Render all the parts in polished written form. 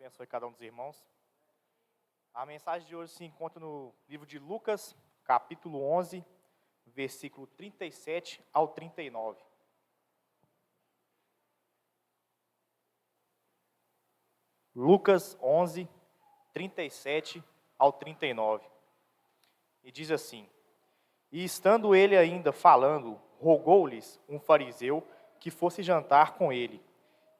abençoe cada um dos irmãos. A mensagem de hoje se encontra no livro de Lucas, capítulo 11, versículo 37 ao 39. Lucas 11, 37 ao 39. E diz assim: E estando ele ainda falando, rogou-lhes um fariseu que fosse jantar com ele.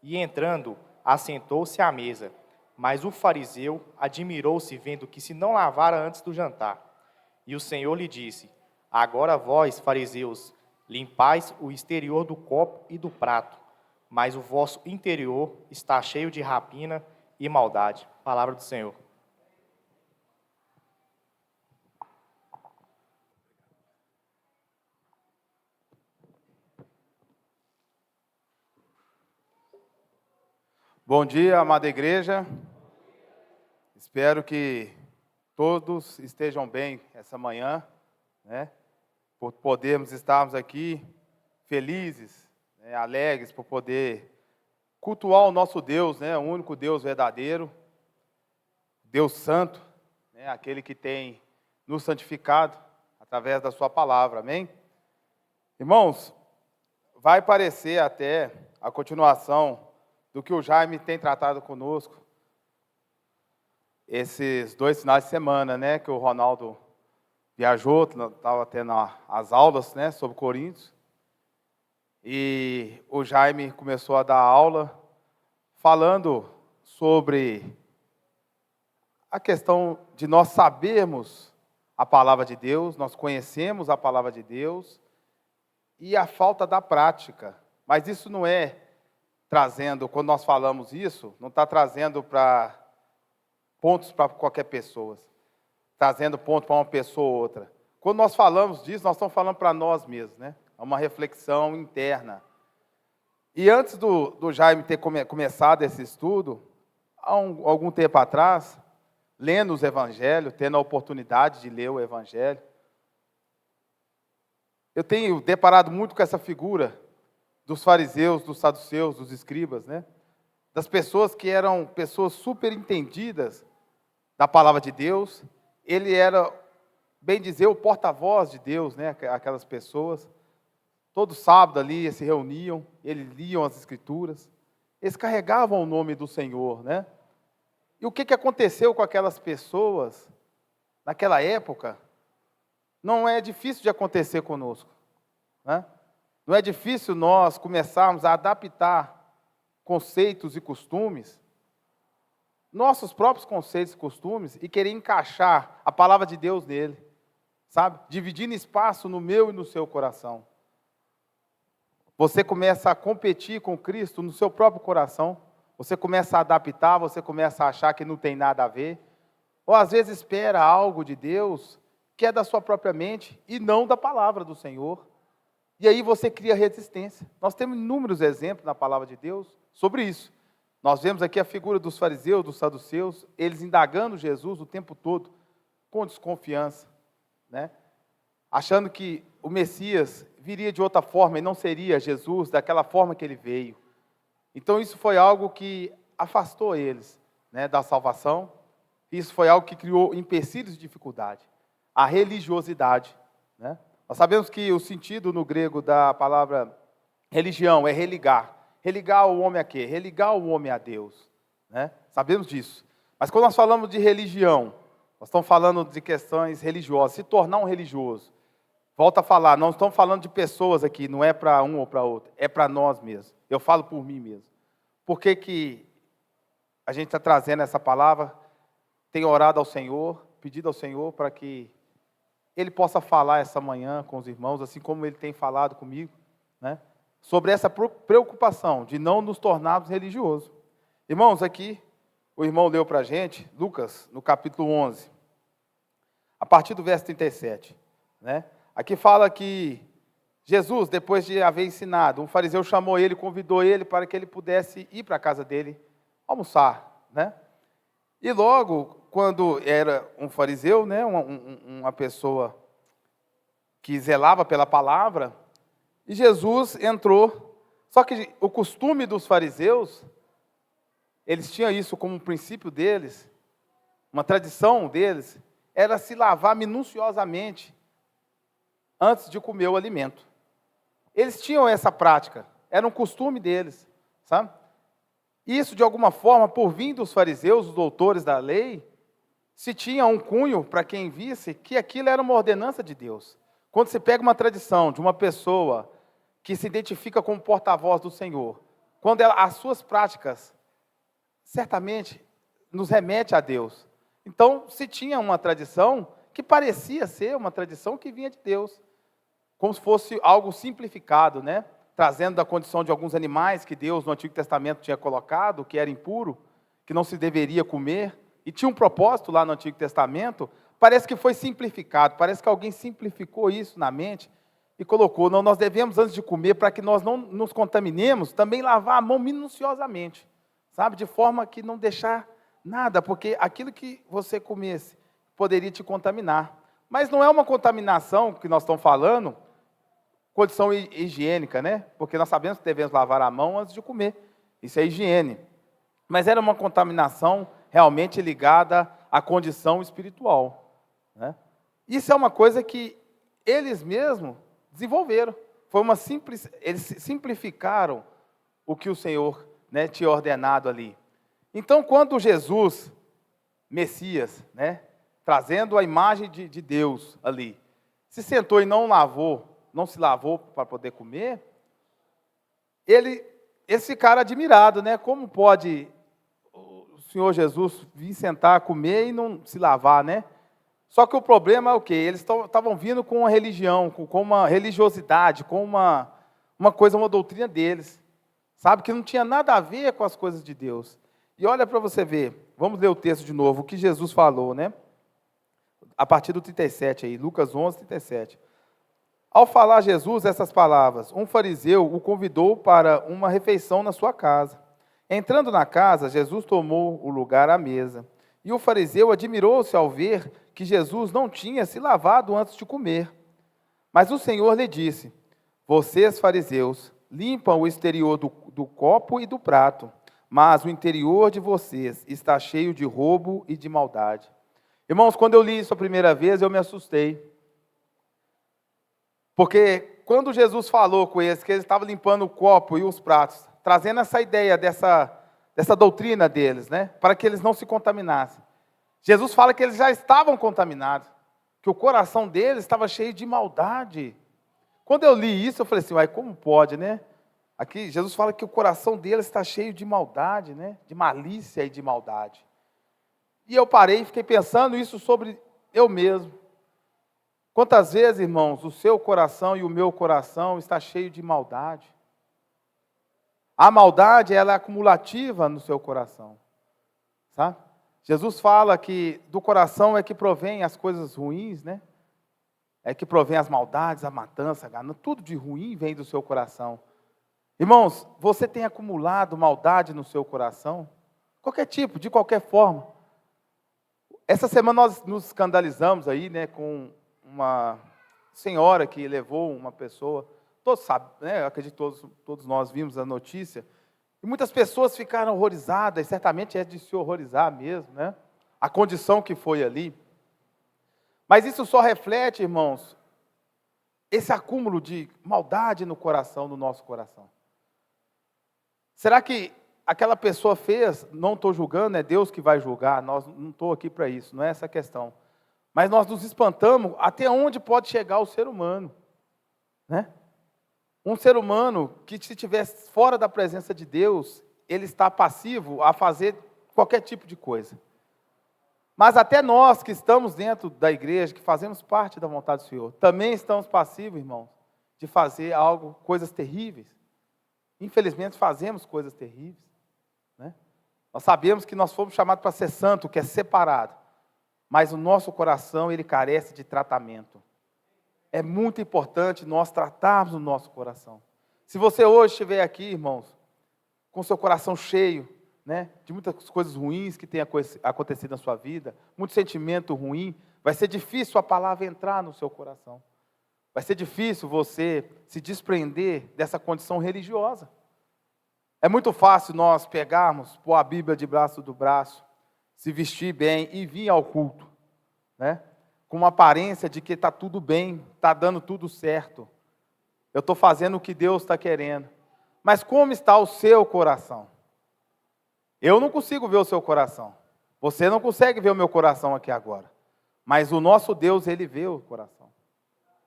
E entrando, assentou-se à mesa. Mas o fariseu admirou-se, vendo que se não lavara antes do jantar. E o Senhor lhe disse: Agora vós, fariseus, limpais o exterior do copo e do prato, mas o vosso interior está cheio de rapina e maldade. Palavra do Senhor. Bom dia, amada igreja. Espero que todos estejam bem essa manhã, né? Por podermos estarmos aqui felizes, né? Alegres, por poder cultuar o nosso Deus, né? O único Deus verdadeiro, Deus Santo, né? Aquele que tem nos santificado através da sua palavra, amém? Irmãos, vai parecer até a continuação do que o Jaime tem tratado conosco esses 2 finais de semana, né, que o Ronaldo viajou, estava tendo as aulas, né, sobre Coríntios, e o Jaime começou a dar aula falando sobre a questão de nós sabermos a palavra de Deus, nós conhecemos a palavra de Deus, e a falta da prática. Mas isso não é trazendo, quando nós falamos isso, não está trazendo para pontos para qualquer pessoa, trazendo ponto para uma pessoa ou outra. Quando nós falamos disso, nós estamos falando para nós mesmos, né? É uma reflexão interna. E antes do Jaime ter começado esse estudo, há algum tempo atrás, lendo os evangelhos, tendo a oportunidade de ler o evangelho, eu tenho deparado muito com essa figura dos fariseus, dos saduceus, dos escribas, né? Das pessoas que eram pessoas super entendidas da palavra de Deus. Ele era, bem dizer, o porta-voz de Deus, né? Aquelas pessoas. Todo sábado ali se reuniam, eles liam as escrituras, eles carregavam o nome do Senhor, né? E o que aconteceu com aquelas pessoas naquela época não é difícil de acontecer conosco, né? Não é difícil nós começarmos a adaptar conceitos e costumes, nossos próprios conceitos e costumes, e querer encaixar a palavra de Deus nele, sabe? Dividindo espaço no meu e no seu coração. Você começa a competir com Cristo no seu próprio coração, você começa a adaptar, você começa a achar que não tem nada a ver, ou às vezes espera algo de Deus que é da sua própria mente e não da palavra do Senhor. E aí você cria resistência. Nós temos inúmeros exemplos na palavra de Deus sobre isso. Nós vemos aqui a figura dos fariseus, dos saduceus, eles indagando Jesus o tempo todo, com desconfiança, né? Achando que o Messias viria de outra forma e não seria Jesus daquela forma que ele veio. Então isso foi algo que afastou eles, né, da salvação. Isso foi algo que criou empecilhos de dificuldade. A religiosidade, né? Nós sabemos que o sentido no grego da palavra religião é religar. Religar o homem a quê? Religar o homem a Deus, né? Sabemos disso. Mas quando nós falamos de religião, nós estamos falando de questões religiosas, se tornar um religioso. Volto a falar, não estamos falando de pessoas aqui, não é para um ou para outro, é para nós mesmos. Eu falo por mim mesmo. Por que a gente está trazendo essa palavra? Tenho orado ao Senhor, pedido ao Senhor para que Ele possa falar essa manhã com os irmãos, assim como Ele tem falado comigo, né? Sobre essa preocupação de não nos tornarmos religiosos. Irmãos, aqui, o irmão leu para a gente, Lucas, no capítulo 11, a partir do verso 37, né? Aqui fala que Jesus, depois de haver ensinado, um fariseu chamou ele, convidou ele para que ele pudesse ir para a casa dele almoçar, né? E logo, quando era um fariseu, né, uma pessoa que zelava pela palavra, e Jesus entrou. Só que o costume dos fariseus, eles tinham isso como um princípio deles, uma tradição deles, era se lavar minuciosamente antes de comer o alimento. Eles tinham essa prática, era um costume deles, sabe? Isso, de alguma forma, por vir dos fariseus, os doutores da lei, se tinha um cunho para quem visse que aquilo era uma ordenança de Deus. Quando se pega uma tradição de uma pessoa que se identifica como porta-voz do Senhor, quando as suas práticas certamente nos remete a Deus. Então, se tinha uma tradição que parecia ser uma tradição que vinha de Deus, como se fosse algo simplificado, né? Trazendo da condição de alguns animais que Deus no Antigo Testamento tinha colocado, que era impuro, que não se deveria comer, e tinha um propósito lá no Antigo Testamento. Parece que foi simplificado, parece que alguém simplificou isso na mente e colocou, não, nós devemos, antes de comer, para que nós não nos contaminemos, também lavar a mão minuciosamente, sabe? De forma que não deixar nada, porque aquilo que você comesse poderia te contaminar. Mas não é uma contaminação que nós estamos falando, condição higiênica, né? Porque nós sabemos que devemos lavar a mão antes de comer, isso é higiene. Mas era uma contaminação realmente ligada à condição espiritual, né? Isso é uma coisa que eles mesmos desenvolveram. Foi uma simples, eles simplificaram o que o Senhor, né, tinha ordenado ali. Então, quando Jesus, Messias, né, trazendo a imagem de Deus ali, se sentou e não se lavou para poder comer, eles ficaram admirados, né? Como pode o Senhor Jesus vir sentar, comer e não se lavar, né? Só que o problema é o quê? Eles estavam vindo com uma religião, com uma religiosidade, com uma coisa, uma doutrina deles, sabe? Que não tinha nada a ver com as coisas de Deus. E olha para você ver, vamos ler o texto de novo, o que Jesus falou, né? A partir do 37 aí, Lucas 11, 37. Ao falar Jesus essas palavras, um fariseu o convidou para uma refeição na sua casa. Entrando na casa, Jesus tomou o lugar à mesa. E o fariseu admirou-se ao ver que Jesus não tinha se lavado antes de comer. Mas o Senhor lhe disse: vocês, fariseus, limpam o exterior do copo e do prato, mas o interior de vocês está cheio de roubo e de maldade. Irmãos, quando eu li isso a primeira vez, eu me assustei. Porque quando Jesus falou com eles, que eles estavam limpando o copo e os pratos, trazendo essa ideia dessa doutrina deles, né, para que eles não se contaminassem. Jesus fala que eles já estavam contaminados, que o coração deles estava cheio de maldade. Quando eu li isso, eu falei assim, uai, como pode, né? Aqui Jesus fala que o coração deles está cheio de maldade, né, de malícia e de maldade. E eu parei e fiquei pensando isso sobre eu mesmo. Quantas vezes, irmãos, o seu coração e o meu coração está cheio de maldade? A maldade, ela é acumulativa no seu coração, sabe? Jesus fala que do coração é que provém as coisas ruins, né? É que provém as maldades, a matança, a ganância, tudo de ruim vem do seu coração. Irmãos, você tem acumulado maldade no seu coração? Qualquer tipo, de qualquer forma. Essa semana nós nos escandalizamos aí, né, com uma senhora que levou uma pessoa, todos sabem, né, eu acredito que todos nós vimos a notícia, e muitas pessoas ficaram horrorizadas, e certamente é de se horrorizar mesmo, né, a condição que foi ali. Mas isso só reflete, irmãos, esse acúmulo de maldade no coração, no nosso coração. Será que aquela pessoa fez? Não estou julgando, é Deus que vai julgar, nós não estou aqui para isso, não é essa a questão. Mas nós nos espantamos até onde pode chegar o ser humano, né? Um ser humano que, se estiver fora da presença de Deus, ele está passivo a fazer qualquer tipo de coisa. Mas até nós que estamos dentro da igreja, que fazemos parte da vontade do Senhor, também estamos passivos, irmãos, de fazer coisas terríveis. Infelizmente fazemos coisas terríveis, né? Nós sabemos que nós fomos chamados para ser santo, que é separado. Mas o nosso coração, ele carece de tratamento. É muito importante nós tratarmos o nosso coração. Se você hoje estiver aqui, irmãos, com seu coração cheio, né, de muitas coisas ruins que tenham acontecido na sua vida, muito sentimento ruim, vai ser difícil a palavra entrar no seu coração. Vai ser difícil você se desprender dessa condição religiosa. É muito fácil nós pegarmos, pôr a Bíblia debaixo do braço, se vestir bem e vir ao culto, né? Com uma aparência de que está tudo bem, está dando tudo certo. Eu estou fazendo o que Deus está querendo. Mas como está o seu coração? Eu não consigo ver o seu coração. Você não consegue ver o meu coração aqui agora. Mas o nosso Deus, Ele vê o coração.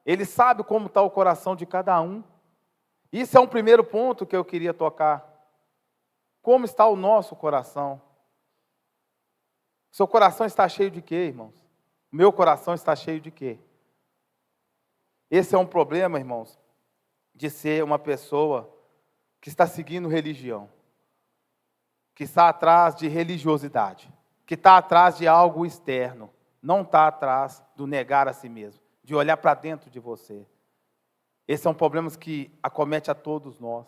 Ele sabe como está o coração de cada um. Isso é um primeiro ponto que eu queria tocar. Como está o nosso coração? Seu coração está cheio de quê, irmãos? O meu coração está cheio de quê? Esse é um problema, irmãos, de ser uma pessoa que está seguindo religião, que está atrás de religiosidade, que está atrás de algo externo, não está atrás do negar a si mesmo, de olhar para dentro de você. Esse é um problema que acomete a todos nós,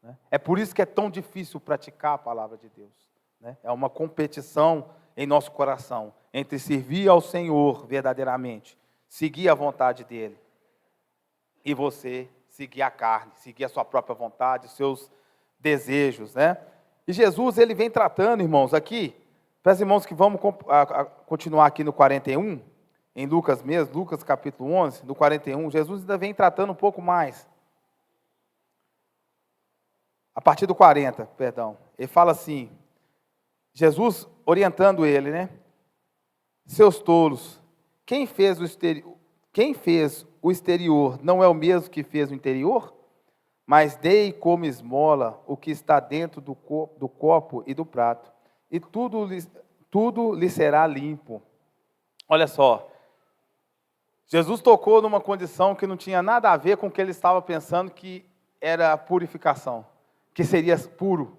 né? É por isso que é tão difícil praticar a palavra de Deus, né? É uma competição em nosso coração entre servir ao Senhor verdadeiramente, seguir a vontade dEle, e você seguir a carne, seguir a sua própria vontade, os seus desejos, né? E Jesus, Ele vem tratando, irmãos, aqui, para os irmãos que vamos continuar aqui no 41, em Lucas mesmo, Lucas capítulo 11, no 41, Jesus ainda vem tratando um pouco mais. A partir do 40, perdão, ele fala assim, Jesus orientando ele, né? Seus tolos, quem fez o exterior não é o mesmo que fez o interior? Mas dei como esmola o que está dentro do copo e do prato, e tudo lhe será limpo. Olha só, Jesus tocou numa condição que não tinha nada a ver com o que ele estava pensando que era a purificação, que seria puro.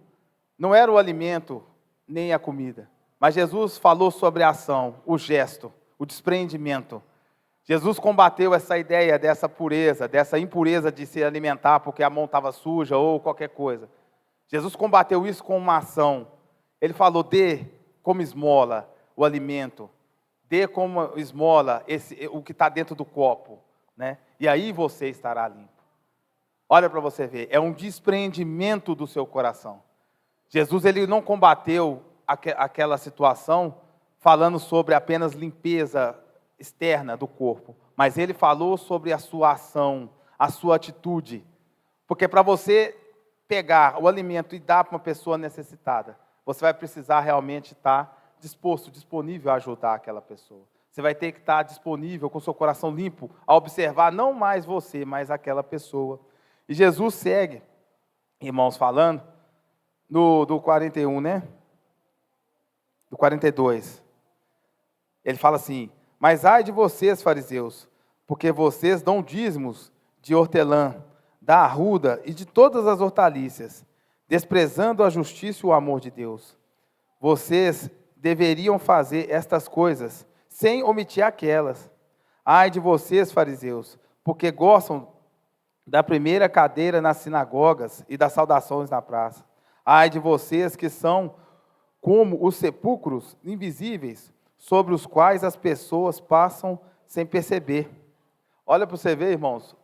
Não era o alimento nem a comida, mas Jesus falou sobre a ação, o gesto, o desprendimento. Jesus combateu essa ideia dessa pureza, dessa impureza de se alimentar porque a mão estava suja ou qualquer coisa. Jesus combateu isso com uma ação. Ele falou, dê como esmola o alimento, dê como esmola o que está dentro do copo, né? E aí você estará limpo. Olha para você ver, é um despreendimento do seu coração. Jesus, ele não combateu aquela situação falando sobre apenas limpeza externa do corpo, mas ele falou sobre a sua ação, a sua atitude, porque para você pegar o alimento e dar para uma pessoa necessitada, você vai precisar realmente estar disponível a ajudar aquela pessoa. Você vai ter que estar disponível com o seu coração limpo a observar não mais você, mas aquela pessoa. E Jesus segue, irmãos, falando do 41, né? Do 42. Ele fala assim, mas ai de vocês, fariseus, porque vocês dão dízimos de hortelã, da arruda e de todas as hortaliças, desprezando a justiça e o amor de Deus. Vocês deveriam fazer estas coisas, sem omitir aquelas. Ai de vocês, fariseus, porque gostam da primeira cadeira nas sinagogas e das saudações na praça. Ai de vocês que são como os sepulcros invisíveis, sobre os quais as pessoas passam sem perceber. Olha para você ver, irmãos,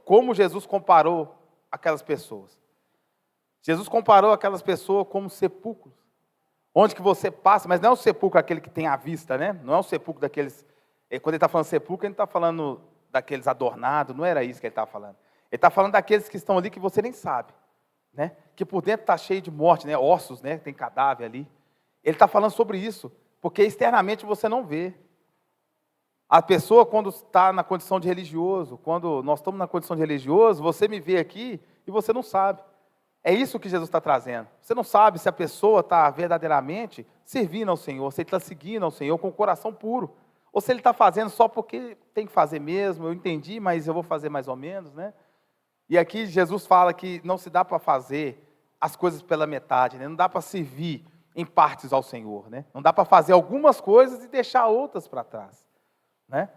como Jesus comparou aquelas pessoas. Jesus comparou aquelas pessoas como sepulcros, onde que você passa, mas não é o sepulcro aquele que tem à vista, né? Não é o sepulcro daqueles, quando ele está falando sepulcro, ele não está falando daqueles adornados, não era isso que ele estava falando. Ele está falando daqueles que estão ali que você nem sabe, né? Que por dentro está cheio de morte, né? Ossos, né? Tem cadáver ali. Ele está falando sobre isso, porque externamente você não vê. A pessoa, quando está na condição de religioso, quando nós estamos na condição de religioso, você me vê aqui e você não sabe. É isso que Jesus está trazendo. Você não sabe se a pessoa está verdadeiramente servindo ao Senhor, se ele está seguindo ao Senhor com o coração puro, ou se ele está fazendo só porque tem que fazer mesmo, eu entendi, mas eu vou fazer mais ou menos, né? E aqui Jesus fala que não se dá para fazer as coisas pela metade, né? Não dá para servir em partes ao Senhor, né? Não dá para fazer algumas coisas e deixar outras para trás, né?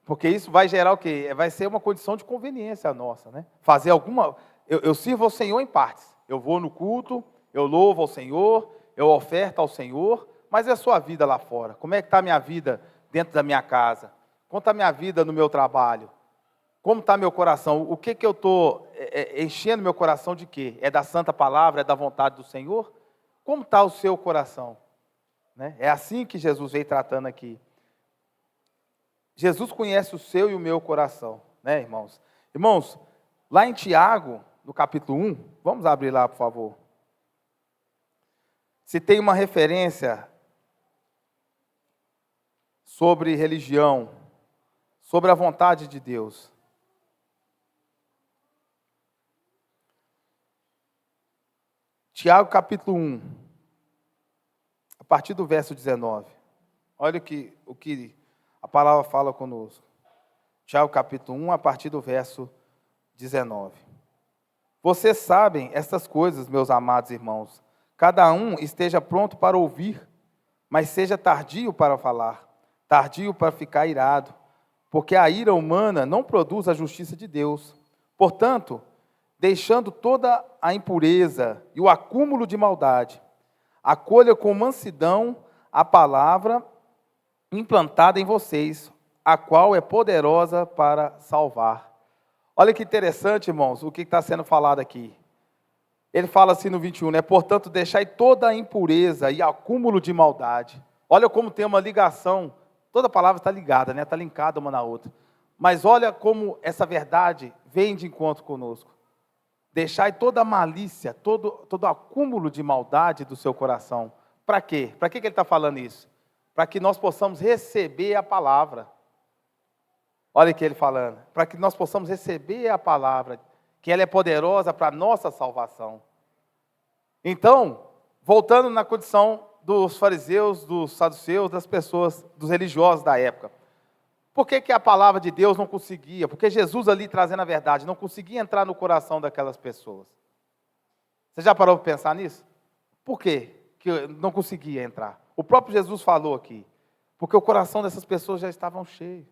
Porque isso vai gerar o quê? Vai ser uma condição de conveniência nossa, né? Fazer alguma... Eu sirvo ao Senhor em partes. Eu vou no culto, eu louvo ao Senhor, eu oferto ao Senhor, mas é a sua vida lá fora. Como é que está a minha vida dentro da minha casa? Como está a minha vida no meu trabalho? Como está meu coração? O que eu estou enchendo meu coração de quê? É da santa palavra, é da vontade do Senhor? Como está o seu coração? Né? É assim que Jesus veio tratando aqui. Jesus conhece o seu e o meu coração, né, irmãos? Irmãos, lá em Tiago, no capítulo 1, vamos abrir lá, por favor. Se tem uma referência sobre religião, sobre a vontade de Deus. Tiago capítulo 1, a partir do verso 19. Olha o que a palavra fala conosco. Tiago capítulo 1, a partir do verso 19. Vocês sabem estas coisas, meus amados irmãos. Cada um esteja pronto para ouvir, mas seja tardio para falar, tardio para ficar irado, porque a ira humana não produz a justiça de Deus. Portanto, deixando toda a impureza e o acúmulo de maldade, acolha com mansidão a palavra implantada em vocês, a qual é poderosa para salvar. Olha que interessante, irmãos, o que está sendo falado aqui. Ele fala assim no 21, né? Portanto, deixai toda a impureza e acúmulo de maldade. Olha como tem uma ligação, toda palavra está ligada, né? Está linkada uma na outra. Mas olha como essa verdade vem de encontro conosco. Deixai toda a malícia, todo acúmulo de maldade do seu coração. Para quê? Para que ele está falando isso? Para que nós possamos receber a palavra. Olha o que ele falando. Para que nós possamos receber a palavra, que ela é poderosa para a nossa salvação. Então, voltando na condição dos fariseus, dos saduceus, das pessoas, dos religiosos da época. Por que a palavra de Deus não conseguia? Porque Jesus ali trazendo a verdade, não conseguia entrar no coração daquelas pessoas. Você já parou para pensar nisso? Por quê que não conseguia entrar? O próprio Jesus falou aqui. Porque o coração dessas pessoas já estavam cheio.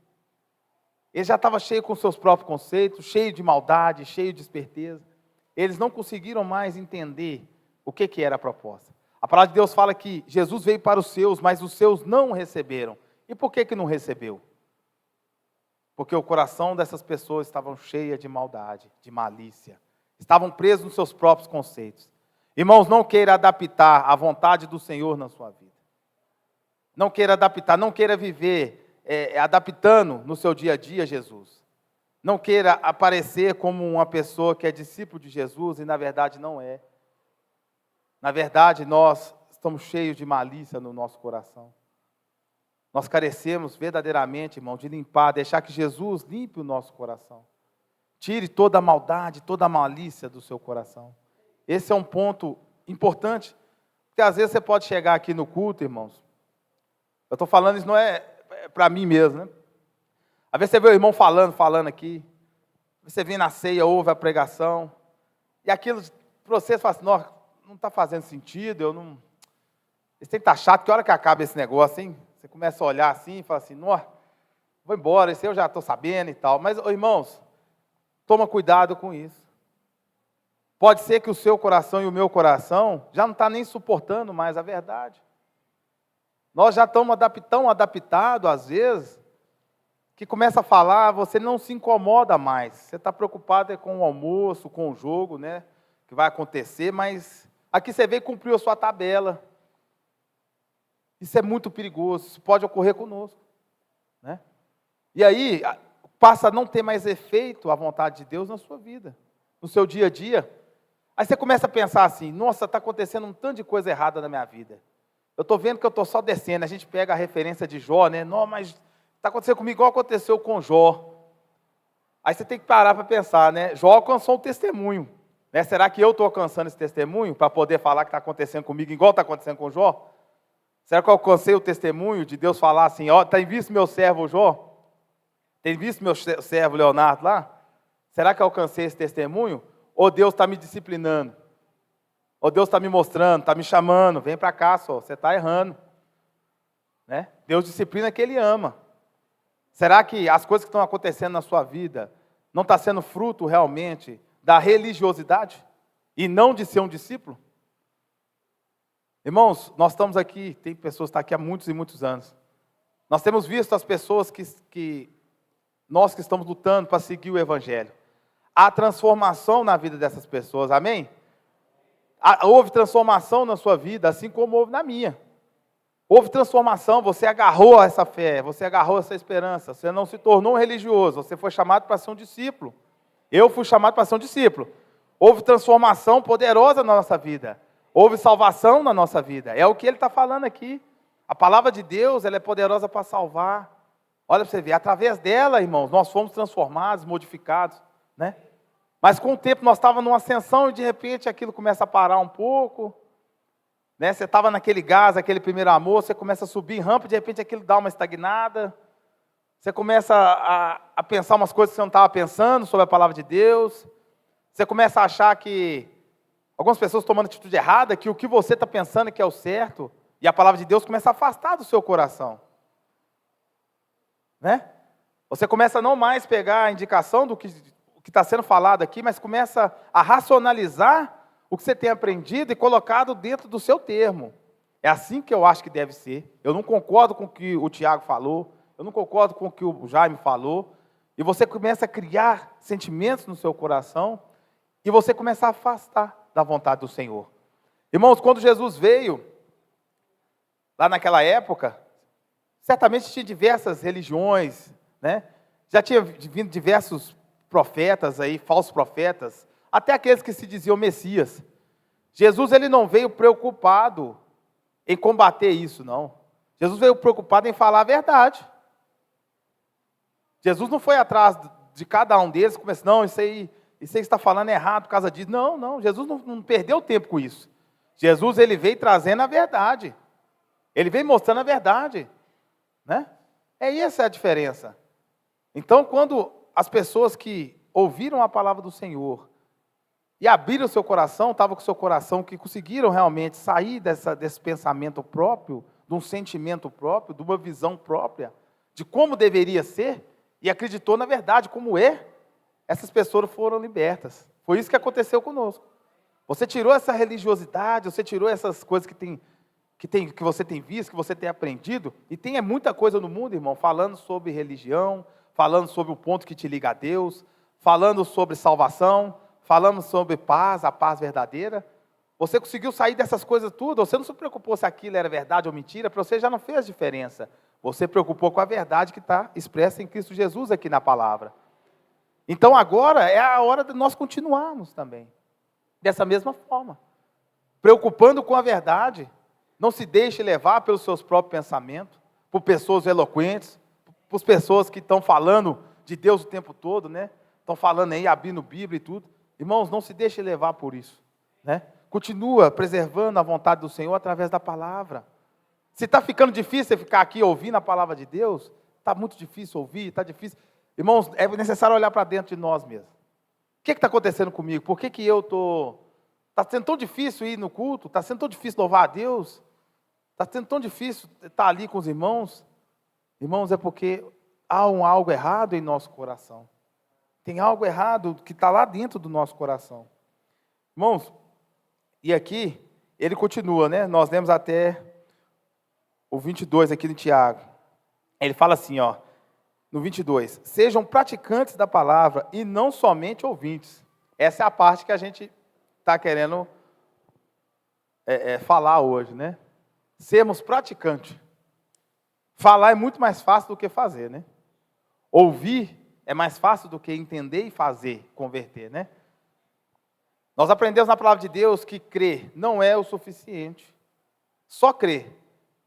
Ele já estava cheio com seus próprios conceitos, cheio de maldade, cheio de esperteza. Eles não conseguiram mais entender o que era a proposta. A palavra de Deus fala que Jesus veio para os seus, mas os seus não o receberam. E por que não recebeu? Porque o coração dessas pessoas estavam cheias de maldade, de malícia. Estavam presos nos seus próprios conceitos. Irmãos, não queira adaptar a vontade do Senhor na sua vida. Não queira adaptar, não queira viver adaptando no seu dia a dia Jesus. Não queira aparecer como uma pessoa que é discípulo de Jesus e na verdade não é. Na verdade, nós estamos cheios de malícia no nosso coração. Nós carecemos verdadeiramente, irmão, de limpar, deixar que Jesus limpe o nosso coração. Tire toda a maldade, toda a malícia do seu coração. Esse é um ponto importante, porque às vezes você pode chegar aqui no culto, irmãos. Eu estou falando, isso não é para mim mesmo, né? Às vezes você vê o irmão falando aqui. Você vem na ceia, ouve a pregação. E aquilo, para você, fala assim, não está fazendo sentido, eu não... Isso tem que estar chato, que hora que acaba esse negócio, hein? Você começa a olhar assim e fala assim, vou embora, isso eu já estou sabendo e tal. Mas, irmãos, toma cuidado com isso. Pode ser que o seu coração e o meu coração já não está nem suportando mais a verdade. Nós já estamos tão adaptados, às vezes, que começa a falar, você não se incomoda mais. Você está preocupado com o almoço, com o jogo, né? Que vai acontecer, mas aqui você veio e cumpriu a sua tabela. Isso é muito perigoso, isso pode ocorrer conosco, né? E aí, passa a não ter mais efeito a vontade de Deus na sua vida, no seu dia a dia. Aí você começa a pensar assim, nossa, está acontecendo um tanto de coisa errada na minha vida. Eu estou vendo que eu estou só descendo, a gente pega a referência de Jó, né? Não, mas está acontecendo comigo igual aconteceu com Jó. Aí você tem que parar para pensar, né? Jó alcançou um testemunho, né? Será que eu estou alcançando esse testemunho para poder falar que está acontecendo comigo igual está acontecendo com Jó? Será que eu alcancei o testemunho de Deus falar assim, tem visto meu servo Jó? Tem visto meu servo Leonardo lá? Será que eu alcancei esse testemunho? Ou Deus está me disciplinando? Ou Deus está me mostrando, está me chamando, vem para cá só, você está errando. Né? Deus disciplina que Ele ama. Será que as coisas que estão acontecendo na sua vida não está sendo fruto realmente da religiosidade? E não de ser um discípulo? Irmãos, nós estamos aqui, tem pessoas que estão aqui há muitos e muitos anos. Nós temos visto as pessoas que nós que estamos lutando para seguir o Evangelho. Há transformação na vida dessas pessoas, amém? Houve transformação na sua vida, assim como houve na minha. Houve transformação, você agarrou essa fé, você agarrou essa esperança, você não se tornou um religioso, você foi chamado para ser um discípulo. Eu fui chamado para ser um discípulo. Houve transformação poderosa na nossa vida. Houve salvação na nossa vida. É o que ele está falando aqui. A palavra de Deus, ela é poderosa para salvar. Olha para você ver, através dela, irmãos, nós fomos transformados, modificados, né? Mas com o tempo nós estávamos numa ascensão e de repente aquilo começa a parar um pouco, né? Você estava naquele gás, aquele primeiro amor, você começa a subir em rampa, de repente aquilo dá uma estagnada. Você começa a pensar umas coisas que você não estava pensando sobre a palavra de Deus. Você começa a achar que algumas pessoas tomando atitude errada, que o que você está pensando que é o certo, e a palavra de Deus começa a afastar do seu coração. Né? Você começa a não mais pegar a indicação do que está sendo falado aqui, mas começa a racionalizar o que você tem aprendido e colocado dentro do seu termo. É assim que eu acho que deve ser. Eu não concordo com o que o Tiago falou, eu não concordo com o que o Jaime falou, e você começa a criar sentimentos no seu coração, e você começa a afastar da vontade do Senhor. Irmãos, quando Jesus veio, lá naquela época, certamente tinha diversas religiões, né? Já tinha vindo diversos profetas aí, falsos profetas, até aqueles que se diziam Messias. Jesus, ele não veio preocupado em combater isso, não. Jesus veio preocupado em falar a verdade. Jesus não foi atrás de cada um deles, começou, não, isso aí que está falando é errado por causa disso. Não, Jesus não perdeu tempo com isso. Jesus, ele veio trazendo a verdade. Ele veio mostrando a verdade. Né? Essa é a diferença. Então, quando as pessoas que ouviram a palavra do Senhor e abriram o seu coração, estavam com o seu coração, que conseguiram realmente sair desse pensamento próprio, de um sentimento próprio, de uma visão própria, de como deveria ser, e acreditou na verdade, como é, essas pessoas foram libertas. Foi isso que aconteceu conosco. Você tirou essa religiosidade, você tirou essas coisas que você tem visto, que você tem aprendido, e tem muita coisa no mundo, irmão, falando sobre religião, falando sobre o ponto que te liga a Deus, falando sobre salvação, falando sobre paz, a paz verdadeira. Você conseguiu sair dessas coisas tudo, você não se preocupou se aquilo era verdade ou mentira, para você já não fez diferença. Você se preocupou com a verdade que está expressa em Cristo Jesus aqui na palavra. Então agora é a hora de nós continuarmos também, dessa mesma forma, preocupando com a verdade. Não se deixe levar pelos seus próprios pensamentos, por pessoas eloquentes, por pessoas que estão falando de Deus o tempo todo, né? Estão falando aí, abrindo Bíblia e tudo. Irmãos, não se deixe levar por isso, né? Continua preservando a vontade do Senhor através da palavra. Se está ficando difícil você ficar aqui ouvindo a palavra de Deus, está muito difícil ouvir, está difícil. Irmãos, é necessário olhar para dentro de nós mesmos. O que está acontecendo comigo? Por que eu estou... Está sendo tão difícil ir no culto? Está sendo tão difícil louvar a Deus? Está sendo tão difícil estar ali com os irmãos? Irmãos, é porque há algo errado em nosso coração. Tem algo errado que está lá dentro do nosso coração. Irmãos, e aqui, ele continua, né? Nós lemos até o 22 aqui de Tiago. Ele fala assim, ó, no 22, sejam praticantes da palavra e não somente ouvintes. Essa é a parte que a gente está querendo falar hoje, né? Sermos praticantes. Falar é muito mais fácil do que fazer, né? Ouvir é mais fácil do que entender e fazer, converter, né? Nós aprendemos na palavra de Deus que crer não é o suficiente. Só crer.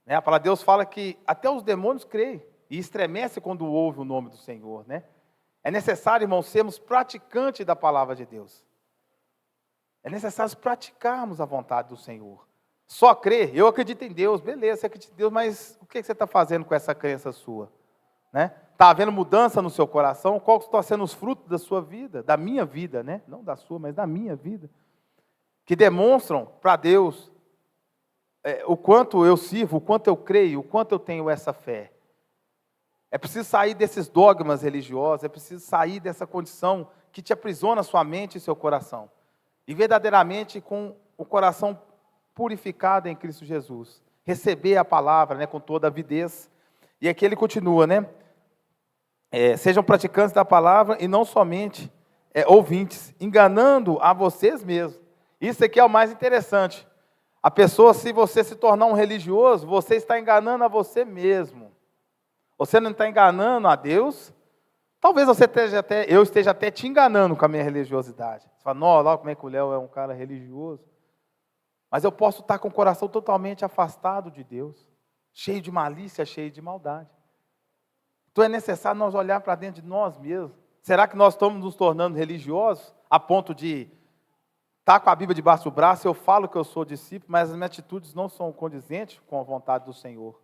Né? A palavra de Deus fala que até os demônios creem e estremecem quando ouvem o nome do Senhor, né? É necessário, irmãos, sermos praticantes da palavra de Deus. É necessário praticarmos a vontade do Senhor. Só crer, eu acredito em Deus, beleza, você acredita em Deus, mas o que você está fazendo com essa crença sua? Né? Está havendo mudança no seu coração? Quais estão sendo os frutos da sua vida, da minha vida, né? Não da sua, mas da minha vida, que demonstram para Deus o quanto eu sirvo, o quanto eu creio, o quanto eu tenho essa fé. É preciso sair desses dogmas religiosos, é preciso sair dessa condição que te aprisiona sua mente e seu coração. E verdadeiramente com o coração purificado em Cristo Jesus. Receber a palavra, né, com toda a avidez. E aqui ele continua, né? sejam praticantes da palavra e não somente ouvintes, enganando a vocês mesmos. Isso aqui é o mais interessante. A pessoa, se você se tornar um religioso, você está enganando a você mesmo. Você não está enganando a Deus. Talvez eu esteja até te enganando com a minha religiosidade. Você fala, não, olha como é que o Léo é um cara religioso. Mas eu posso estar com o coração totalmente afastado de Deus, cheio de malícia, cheio de maldade. Então é necessário nós olhar para dentro de nós mesmos. Será que nós estamos nos tornando religiosos a ponto de estar com a Bíblia debaixo do braço? Eu falo que eu sou discípulo, mas as minhas atitudes não são condizentes com a vontade do Senhor.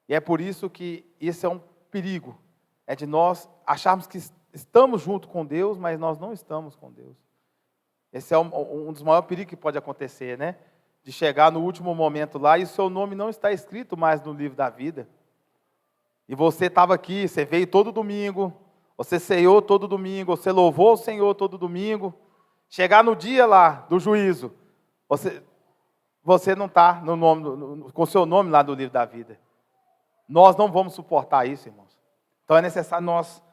E é por isso que isso é um perigo. É de nós acharmos que estamos junto com Deus, mas nós não estamos com Deus. Esse é um dos maiores perigos que pode acontecer, né? De chegar no último momento lá e o seu nome não está escrito mais no livro da vida. E você estava aqui, você veio todo domingo, você ceou todo domingo, você louvou o Senhor todo domingo. Chegar no dia lá do juízo, você não está com o seu nome lá no livro da vida. Nós não vamos suportar isso, irmãos. Então é necessário nós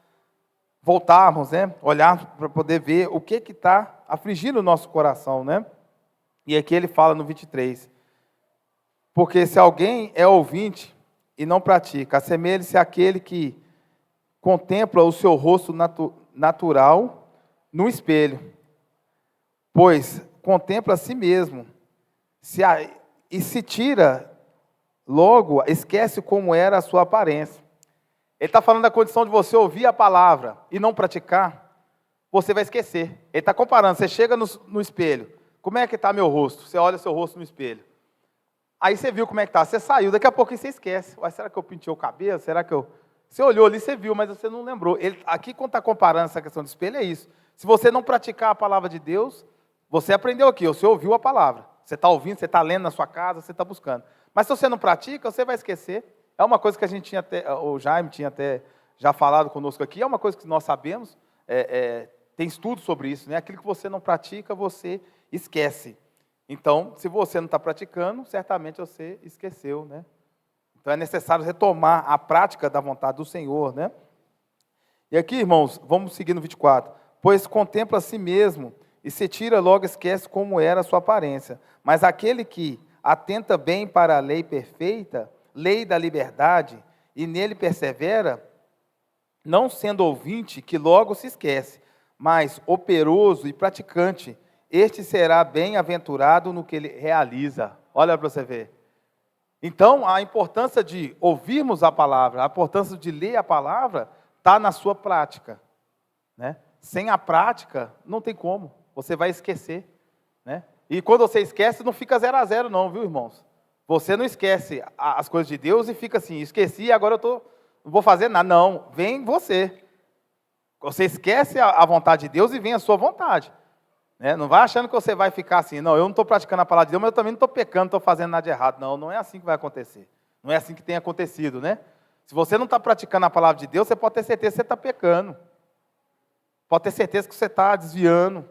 voltarmos, né? Olhar para poder ver o que está afligindo o nosso coração, né? E aqui ele fala no 23. Porque se alguém é ouvinte e não pratica, assemelhe-se àquele que contempla o seu rosto natural no espelho, pois contempla a si mesmo, e se tira, logo esquece como era a sua aparência. Ele está falando da condição de você ouvir a palavra e não praticar, você vai esquecer. Ele está comparando, você chega no espelho, como é que está meu rosto? Você olha seu rosto no espelho. Aí você viu como é que está, você saiu, daqui a pouco você esquece. Ué, será que eu pintei o cabelo? Será que eu... Você olhou ali, você viu, mas você não lembrou. Aqui, quando está comparando essa questão do espelho, é isso. Se você não praticar a palavra de Deus, você aprendeu aqui, você ouviu a palavra. Você está ouvindo, você está lendo na sua casa, você está buscando. Mas se você não pratica, você vai esquecer. É uma coisa que a gente tinha até, o Jaime tinha até já falado conosco aqui, é uma coisa que nós sabemos, tem estudo sobre isso, né? Aquilo que você não pratica, você esquece. Então, se você não está praticando, certamente você esqueceu, né? Então é necessário retomar a prática da vontade do Senhor, né? E aqui, irmãos, vamos seguir no 24. Pois contempla a si mesmo, e se tira logo esquece como era a sua aparência. Mas aquele que atenta bem para a lei perfeita, lei da liberdade, e nele persevera, não sendo ouvinte, que logo se esquece, mas operoso e praticante, este será bem-aventurado no que ele realiza. Olha para você ver. Então, a importância de ouvirmos a palavra, a importância de ler a palavra, está na sua prática, né? Sem a prática, não tem como, você vai esquecer, né? E quando você esquece, não fica 0 a 0 não, viu, irmãos? Você não esquece as coisas de Deus e fica assim, esqueci, agora não vou fazer nada. Não, vem você. Você esquece a vontade de Deus e vem a sua vontade. Né? Não vai achando que você vai ficar assim, não, eu não estou praticando a palavra de Deus, mas eu também não estou pecando, não estou fazendo nada de errado. Não, não é assim que vai acontecer. Não é assim que tem acontecido, né? Se você não está praticando a palavra de Deus, você pode ter certeza que você está pecando. Pode ter certeza que você está desviando,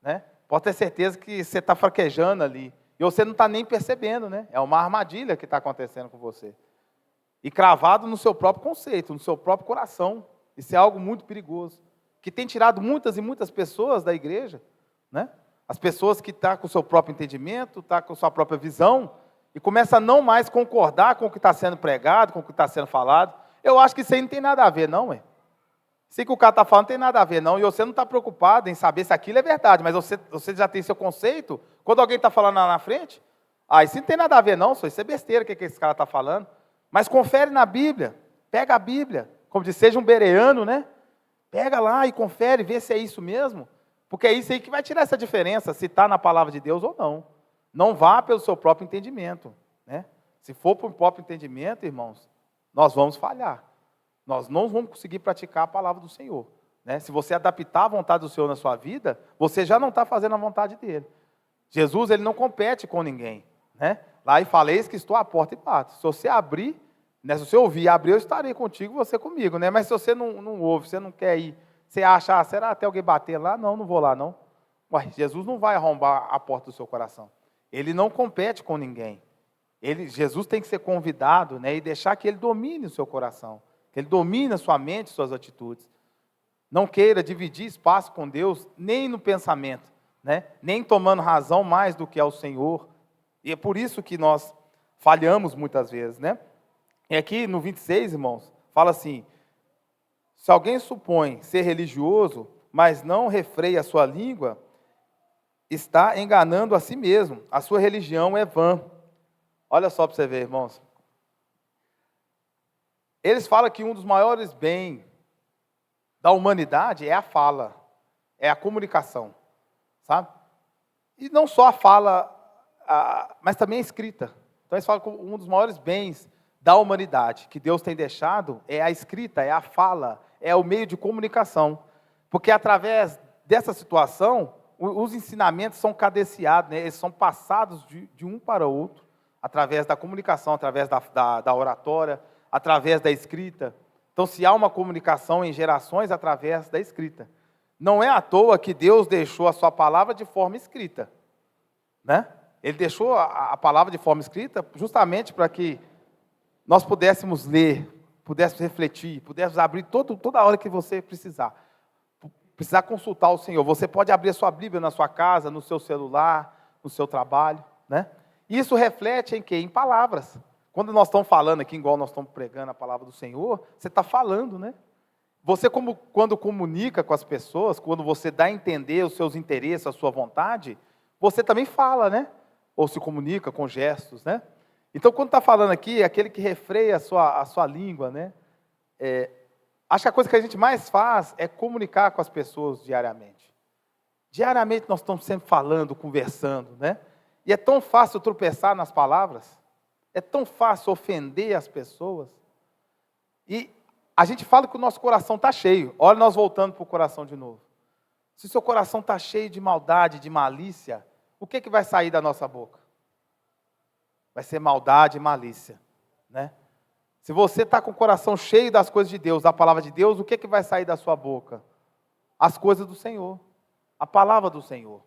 né? Pode ter certeza que você está fraquejando ali. E você não está nem percebendo, né? É uma armadilha que está acontecendo com você. E cravado no seu próprio conceito, no seu próprio coração. Isso é algo muito perigoso. Que tem tirado muitas e muitas pessoas da igreja, né? As pessoas que estão com o seu próprio entendimento, estão com a sua própria visão, e começam a não mais concordar com o que está sendo pregado, com o que está sendo falado. Eu acho que isso aí não tem nada a ver, não, ué. Isso que o cara está falando não tem nada a ver, não. E você não está preocupado em saber se aquilo é verdade, mas você já tem seu conceito. Quando alguém está falando lá na frente, isso não tem nada a ver, não. Isso é besteira que esse cara está falando. Mas confere na Bíblia. Pega a Bíblia. Como diz, seja um bereano, né? Pega lá e confere, vê se é isso mesmo. Porque é isso aí que vai tirar essa diferença, se está na palavra de Deus ou não. Não vá pelo seu próprio entendimento, né? Se for pelo próprio entendimento, irmãos, nós vamos falhar. Nós não vamos conseguir praticar a palavra do Senhor, né? Se você adaptar a vontade do Senhor na sua vida, você já não está fazendo a vontade dele. Jesus, ele não compete com ninguém, né? Lá e faleis que estou à porta e bato. Se você abrir, né? Se você ouvir e abrir, eu estarei contigo, você comigo, né? Mas se você não ouve, você não quer ir, você acha, será até alguém bater lá? Não vou lá, não. Ué, Jesus não vai arrombar a porta do seu coração. Ele não compete com ninguém. Jesus tem que ser convidado, né? E deixar que ele domine o seu coração. que Ele domina sua mente, suas atitudes. Não queira dividir espaço com Deus, nem no pensamento, né? Nem tomando razão mais do que ao Senhor. E é por isso que nós falhamos muitas vezes, né? E aqui no 26, irmãos, fala assim: se alguém supõe ser religioso, mas não refreia a sua língua, está enganando a si mesmo. A sua religião é vã. Olha só para você ver, irmãos. Eles falam que um dos maiores bens da humanidade é a fala, é a comunicação, sabe? E não só a fala, mas também a escrita. Então eles falam que um dos maiores bens da humanidade que Deus tem deixado é a escrita, é a fala, é o meio de comunicação. Porque através dessa situação, os ensinamentos são cadenciados, né? Eles são passados de um para o outro, através da comunicação, através da oratória, através da escrita. Então, se há uma comunicação em gerações através da escrita. Não é à toa que Deus deixou a sua palavra de forma escrita, né? Ele deixou a palavra de forma escrita justamente para que nós pudéssemos ler, pudéssemos refletir, pudéssemos abrir toda a hora que você precisar consultar o Senhor. Você pode abrir a sua Bíblia na sua casa, no seu celular, no seu trabalho, né? Isso reflete em quê? Em palavras. Quando nós estamos falando aqui, igual nós estamos pregando a palavra do Senhor, você está falando, né? Você, quando comunica com as pessoas, quando você dá a entender os seus interesses, a sua vontade, você também fala, né? Ou se comunica com gestos, né? Então, quando está falando aqui, é aquele que refreia a sua língua, né? Acho que a coisa que a gente mais faz é comunicar com as pessoas diariamente. Diariamente nós estamos sempre falando, conversando, né? E é tão fácil tropeçar nas palavras, é tão fácil ofender as pessoas. E a gente fala que o nosso coração está cheio. Olha, nós voltando para o coração de novo. Se o seu coração está cheio de maldade, de malícia, o que vai sair da nossa boca? Vai ser maldade e malícia, né? Se você está com o coração cheio das coisas de Deus, da palavra de Deus, o que vai sair da sua boca? As coisas do Senhor, a palavra do Senhor.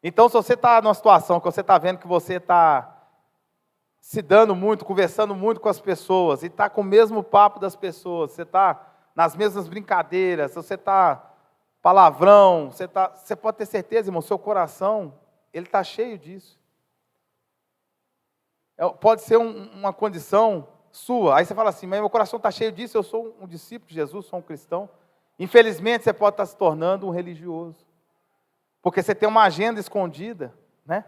Então, se você está numa situação que você está vendo que você está se dando muito, conversando muito com as pessoas, e está com o mesmo papo das pessoas, você está nas mesmas brincadeiras, você está palavrão, você pode ter certeza, irmão, seu coração, ele está cheio disso. Pode ser uma condição sua. Aí você fala assim, mas meu coração está cheio disso, eu sou um discípulo de Jesus, sou um cristão. Infelizmente, você pode estar se tornando um religioso. Porque você tem uma agenda escondida, né?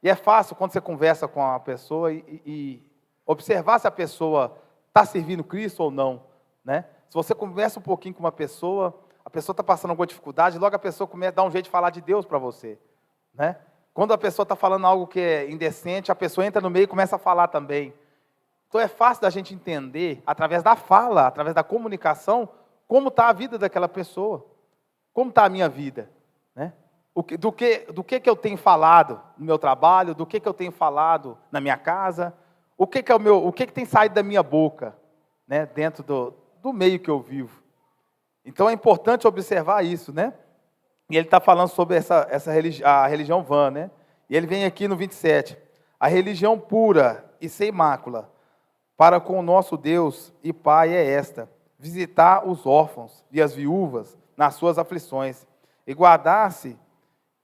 E é fácil, quando você conversa com a pessoa, e observar se a pessoa está servindo Cristo ou não, né? Se você conversa um pouquinho com uma pessoa, a pessoa está passando alguma dificuldade, logo a pessoa começa a dar um jeito de falar de Deus para você, né? Quando a pessoa está falando algo que é indecente, a pessoa entra no meio e começa a falar também. Então é fácil da gente entender, através da fala, através da comunicação, como está a vida daquela pessoa. Como está a minha vida, né? Do que eu tenho falado no meu trabalho, do que eu tenho falado na minha casa, o que tem saído da minha boca, né? Dentro do meio que eu vivo. Então é importante observar isso, né? E ele está falando sobre a religião vã, né? E ele vem aqui no 27. A religião pura e sem mácula para com o nosso Deus e Pai é esta: visitar os órfãos e as viúvas nas suas aflições e guardar-se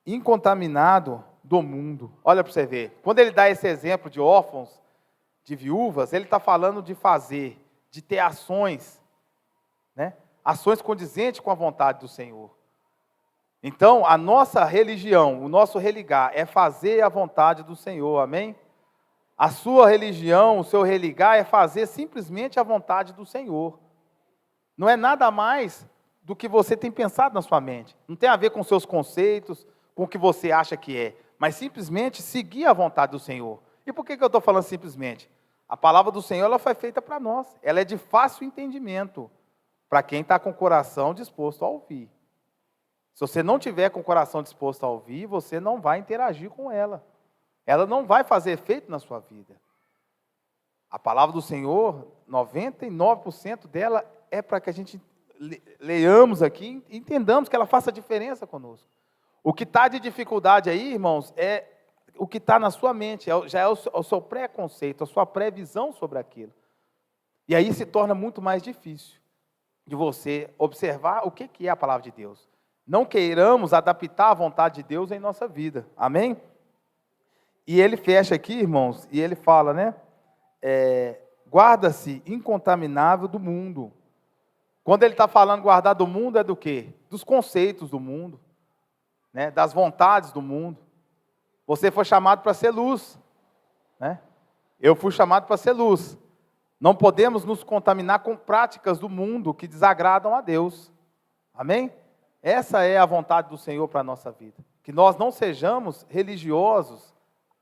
incontaminado do mundo. Olha para você ver. Quando ele dá esse exemplo de órfãos, de viúvas, ele está falando de fazer, de ter ações, né? Ações condizentes com a vontade do Senhor. Então, a nossa religião, o nosso religar é fazer a vontade do Senhor, amém? A sua religião, o seu religar é fazer simplesmente a vontade do Senhor. Não é nada mais do que você tem pensado na sua mente. Não tem a ver com seus conceitos, com o que você acha que é, mas simplesmente seguir a vontade do Senhor. E por que eu estou falando simplesmente? A palavra do Senhor, ela foi feita para nós. Ela é de fácil entendimento para quem está com o coração disposto a ouvir. Se você não tiver com o coração disposto a ouvir, você não vai interagir com ela. Ela não vai fazer efeito na sua vida. A palavra do Senhor, 99% dela é para que a gente leamos aqui e entendamos que ela faça diferença conosco. O que está de dificuldade aí, irmãos, é o que está na sua mente, já é o seu pré-conceito, a sua pré-visão sobre aquilo. E aí se torna muito mais difícil de você observar o que é a palavra de Deus. Não queiramos adaptar a vontade de Deus em nossa vida. Amém? E ele fecha aqui, irmãos, e ele fala, né? Guarda-se incontaminável do mundo. Quando ele está falando guardar do mundo, é do quê? Dos conceitos do mundo, né? Das vontades do mundo. Você foi chamado para ser luz, né? Eu fui chamado para ser luz. Não podemos nos contaminar com práticas do mundo que desagradam a Deus. Amém? Essa é a vontade do Senhor para a nossa vida. Que nós não sejamos religiosos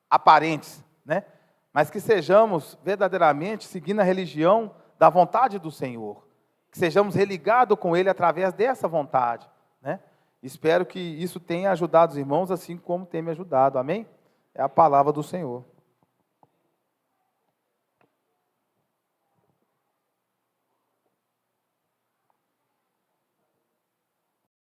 aparentes, né? Mas que sejamos verdadeiramente seguindo a religião da vontade do Senhor. Que sejamos religados com Ele através dessa vontade, né? Espero que isso tenha ajudado os irmãos, assim como tem me ajudado. Amém? É a palavra do Senhor.